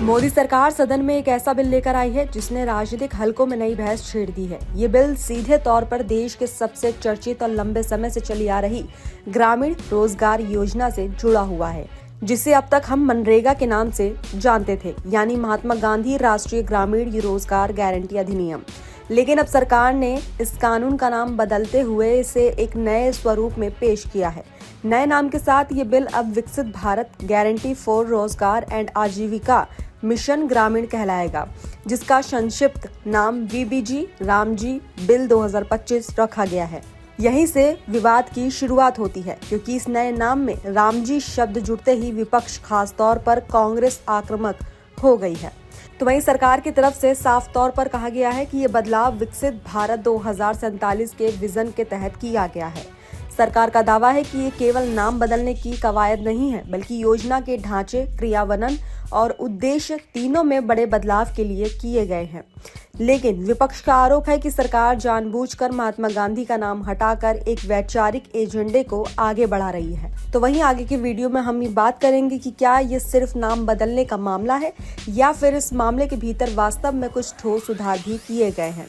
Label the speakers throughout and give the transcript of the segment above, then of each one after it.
Speaker 1: मोदी सरकार सदन में एक ऐसा बिल लेकर आई है जिसने राजनीतिक हलकों में नई बहस छेड़ दी है। ये बिल सीधे तौर पर देश के सबसे चर्चित और लंबे समय से चली आ रही ग्रामीण रोजगार योजना से जुड़ा हुआ है, जिसे अब तक हम मनरेगा के नाम से जानते थे, यानी महात्मा गांधी राष्ट्रीय ग्रामीण रोजगार गारंटी अधिनियम। लेकिन अब सरकार ने इस कानून का नाम बदलते हुए इसे एक नए स्वरूप में पेश किया है। नए नाम के साथ ये बिल अब विकसित भारत गारंटी फॉर रोजगार एंड आजीविका मिशन ग्रामीण कहलाएगा, जिसका संक्षिप्त नाम वीबीजी रामजी बिल 2025 रखा गया है। यहीं से विवाद की शुरुआत होती है, क्योंकि इस नए नाम में रामजी शब्द जुड़ते ही विपक्ष, खास तौर पर कांग्रेस, आक्रामक हो गई है। तो वहीं सरकार की तरफ से साफ तौर पर कहा गया है कि ये बदलाव विकसित भारत 2047 के विजन के तहत किया गया है। सरकार का दावा है कि ये केवल नाम बदलने की कवायद नहीं है, बल्कि योजना के ढांचे, क्रियान्वयन और उद्देश्य तीनों में बड़े बदलाव के लिए किए गए हैं। लेकिन विपक्ष का आरोप है कि सरकार जानबूझकर महात्मा गांधी का नाम हटाकर एक वैचारिक एजेंडे को आगे बढ़ा रही है। तो वहीं आगे की वीडियो में हम ये बात करेंगे कि क्या ये सिर्फ नाम बदलने का मामला है या फिर इस मामले के भीतर वास्तव में कुछ ठोस सुधार भी किए गए हैं।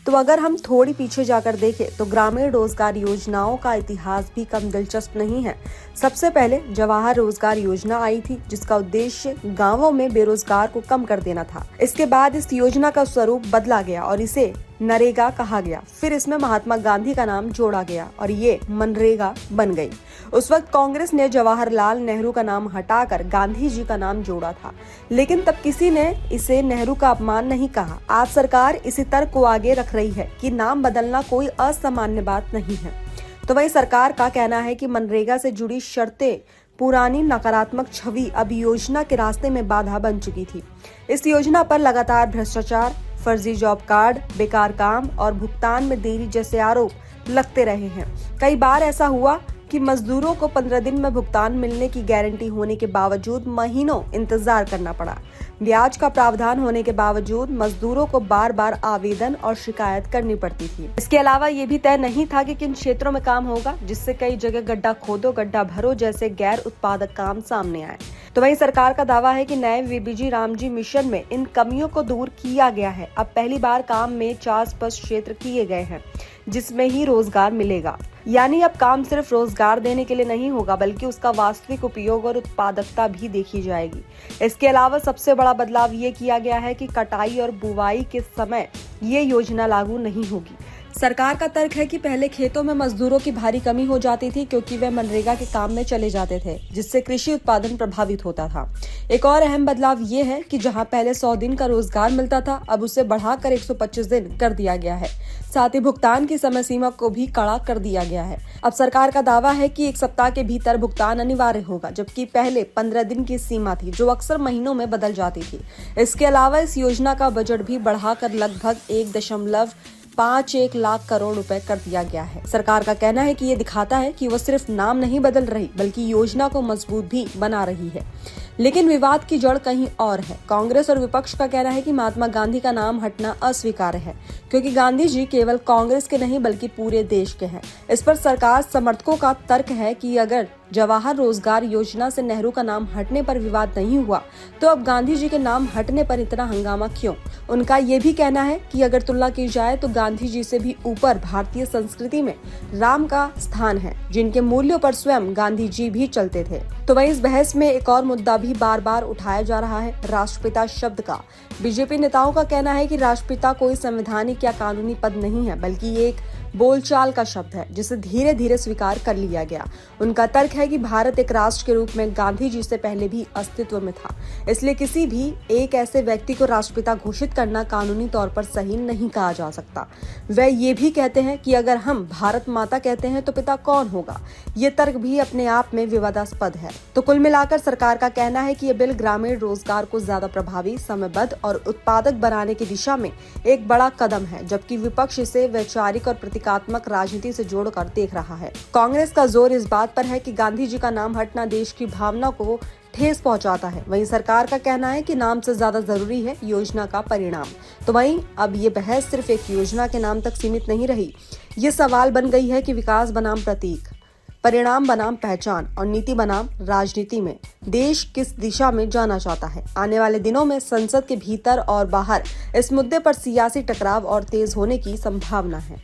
Speaker 1: तो अगर हम थोड़ी पीछे जाकर देखें तो ग्रामीण रोजगार योजनाओं का इतिहास भी कम दिलचस्प नहीं है। सबसे पहले जवाहर रोजगार योजना आई थी, जिसका उद्देश्य गांवों में बेरोजगार को कम कर देना था। इसके बाद इस योजना का स्वरूप बदला गया और इसे नरेगा कहा गया। फिर इसमें महात्मा गांधी का नाम जोड़ा गया और ये मनरेगा बन गई। उस वक्त कांग्रेस ने जवाहरलाल नेहरू का नाम हटाकर गांधी जी का नाम जोड़ा था, लेकिन तब किसी ने इसे नेहरू का अपमान नहीं कहा। आज सरकार इसी तर्क को आगे रख रही है कि नाम बदलना कोई असामान्य बात नहीं है। तो वही सरकार का कहना है कि मनरेगा से जुड़ी शर्तें, पुरानी नकारात्मक छवि अब योजना के रास्ते में बाधा बन चुकी थी। इस योजना पर लगातार भ्रष्टाचार, फर्जी जॉब कार्ड, बेकार काम और भुगतान में देरी जैसे आरोप लगते रहे हैं। कई बार ऐसा हुआ कि मजदूरों को 15 दिन में भुगतान मिलने की गारंटी होने के बावजूद महीनों इंतजार करना पड़ा। ब्याज का प्रावधान होने के बावजूद मजदूरों को बार बार आवेदन और शिकायत करनी पड़ती थी। इसके अलावा ये भी तय नहीं था कि किन क्षेत्रों में काम होगा, जिससे कई जगह गड्ढा खोदो गड्ढा भरो जैसे गैर उत्पादक काम सामने आए। तो वहीं सरकार का दावा है कि नए वीबीजी रामजी मिशन में इन कमियों को दूर किया गया है। अब पहली बार काम में 4 स्पष्ट क्षेत्र किए गए हैं जिसमें ही रोजगार मिलेगा, यानी अब काम सिर्फ रोजगार देने के लिए नहीं होगा, बल्कि उसका वास्तविक उपयोग और उत्पादकता भी देखी जाएगी। इसके अलावा सबसे बड़ा बदलाव ये किया गया है कि कटाई और बुवाई के समय ये योजना लागू नहीं होगी। सरकार का तर्क है कि पहले खेतों में मजदूरों की भारी कमी हो जाती थी, क्योंकि वे मनरेगा के काम में चले जाते थे, जिससे कृषि उत्पादन प्रभावित होता था। एक और अहम बदलाव ये है कि जहां पहले 100 दिन का रोजगार मिलता था, अब उसे बढ़ाकर 125 दिन कर दिया गया है। साथ ही भुगतान की समय सीमा को भी कड़ा कर दिया गया है। अब सरकार का दावा है कि 1 सप्ताह के भीतर भुगतान अनिवार्य होगा, जबकि पहले 15 दिन की सीमा थी, जो अक्सर महीनों में बदल जाती थी। इसके अलावा इस योजना का बजट भी बढ़ाकर लगभग 1.51 लाख करोड़ रुपए कर दिया गया है। सरकार का कहना है कि ये दिखाता है कि वो सिर्फ नाम नहीं बदल रही, बल्कि योजना को मजबूत भी बना रही है। लेकिन विवाद की जड़ कहीं और है। कांग्रेस और विपक्ष का कहना है कि महात्मा गांधी का नाम हटना अस्वीकार्य है, क्योंकि गांधी जी केवल कांग्रेस के नहीं बल्कि पूरे देश के हैं। इस पर सरकार समर्थकों का तर्क है कि अगर जवाहर रोजगार योजना से नेहरू का नाम हटने पर विवाद नहीं हुआ, तो अब गांधी जी के नाम हटने पर इतना हंगामा क्यों? उनका ये भी कहना है कि अगर तुलना की जाए तो गांधी जी से भी ऊपर भारतीय संस्कृति में राम का स्थान है, जिनके मूल्यों पर स्वयं गांधी जी भी चलते थे। तो वहीं इस बहस में एक और मुद्दा भी बार बार उठाया जा रहा है, राष्ट्रपिता शब्द का। बीजेपी नेताओं का कहना है कि राष्ट्रपिता कोई संवैधानिक या कानूनी पद नहीं है, बल्कि एक बोलचाल का शब्द है, जिसे धीरे धीरे स्वीकार कर लिया गया। उनका तर्क है कि भारत एक राष्ट्र के रूप में गांधी जी से पहले भी अस्तित्व में था, इसलिए किसी भी एक ऐसे व्यक्ति को राष्ट्रपिता घोषित करना कानूनी तौर पर सही नहीं कहा जा सकता। वे ये भी कहते हैं कि अगर हम भारत माता कहते हैं तो पिता कौन होगा? ये तर्क भी अपने आप में विवादास्पद है। तो कुल मिलाकर सरकार का कहना है कि ये बिल ग्रामीण रोजगार को ज्यादा प्रभावी, समयबद्ध और उत्पादक बनाने की दिशा में एक बड़ा कदम है, जबकि विपक्ष इसे वैचारिक और प्रतीकात्मक राजनीति से जोड़कर देख रहा है। कांग्रेस का जोर इस बात पर है कि गांधी जी का नाम हटना देश की भावना को ठेस पहुंचाता है। वहीं सरकार का कहना है कि नाम से ज्यादा जरूरी है योजना का परिणाम। तो वहीं अब ये बहस सिर्फ एक योजना के नाम तक सीमित नहीं रही। ये सवाल बन गई है कि विकास बनाम प्रतीक, परिणाम बनाम पहचान और नीति बनाम राजनीति में देश किस दिशा में जाना चाहता है। आने वाले दिनों में संसद के भीतर और बाहर इस मुद्दे पर सियासी टकराव और तेज होने की संभावना है।